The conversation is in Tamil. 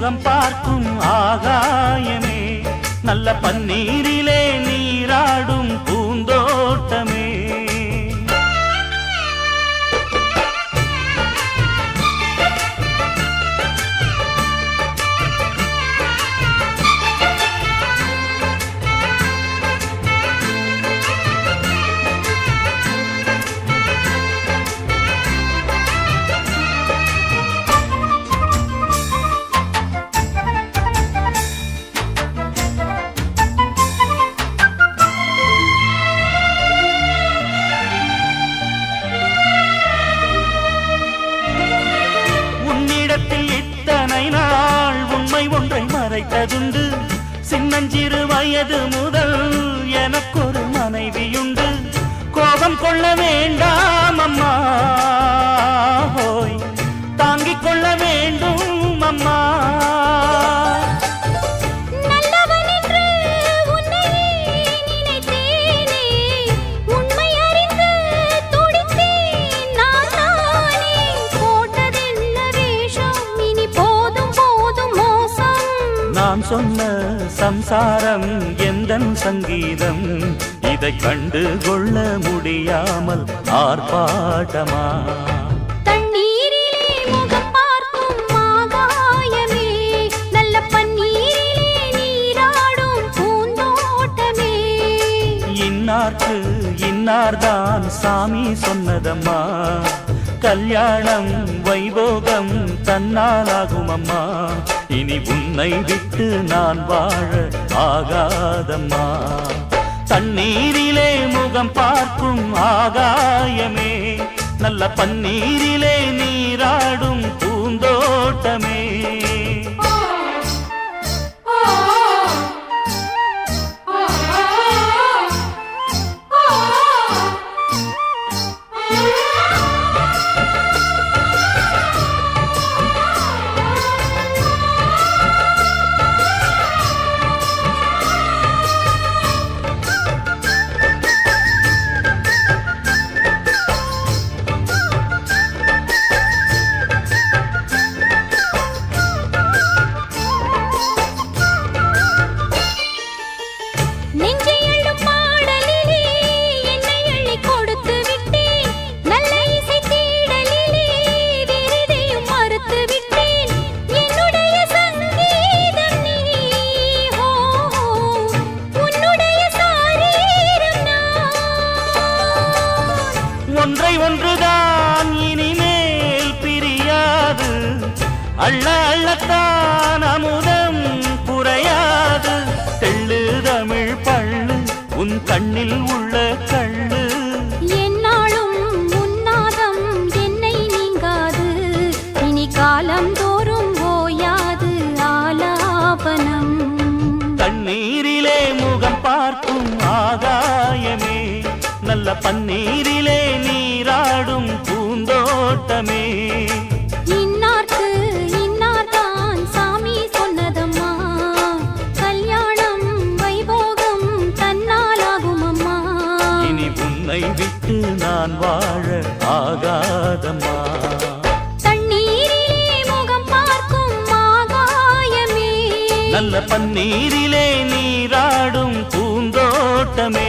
முகம் பார்க்கும் ஆகாயமே, நல்ல பன்னீரிலே நீராடும் பூந்தோட்டமே. ஒன்றை மறைத்ததுண்டு, சின்னஞ்சிறு வயது முதல் எனக்கொரு மனைவியுண்டு. கோபம் கொள்ள வேண்டாம் அம்மா, ஹோய் தாங்கிக் கொள்ள வேண்டும் அம்மா. நான் சொன்ன சம்சாரம் எந்தன் சங்கீதம், இதை கண்டு கொள்ள முடியாமல் ஆர்ப்பாட்டமா? தண்ணீரிலே முகம் பார்க்கும் ஆகாயமே, நல்ல பன்னீரிலே நீராடும் பூந்தோட்டமே. இன்னார்க்கு இன்னார்தான் சாமி சொன்னதம்மா, கல்யாணம் வைபோகம் தன்னாலாகும் அம்மா. இனி உன்னை விட்டு நான் வாழ ஆகாதம்மா. தண்ணீரிலே முகம் பார்க்கும் ஆகாயமே, நல்ல பன்னீரிலே நீராடும் பூந்தோட்டமே. ஒன்றை ஒன்றுதான் இனிமேல் பிரியாது, அள்ள அள்ளத்தான் அமுதம் குறையாது. தெள்ளு தமிழ் பள்ளு உன் கண்ணில் உள்ள கள்ளு, என்னாலும் உன்னாதம் என்னை நீங்காது. இனி காலம் தோறும் ஓயாது ஆலாபனம். தண்ணீரிலே முகம் பார்க்கும் ஆகாயமே, நல்ல பன்னீரிலே நீராடும் பூந்தோட்டமே. இன்னார்க்கு இன்னார்தான் சாமி சொன்னதம்மா, கல்யாணம் வைபோகம் தன்னாலாகும் அம்மா. இனி உன்னை விட்டு நான் வாழ ஆகாதம்மா. தண்ணீரிலே முகம் பார்க்கும் ஆகாயமே, நல்ல பன்னீரிலே நீராடும் பூந்தோட்டமே.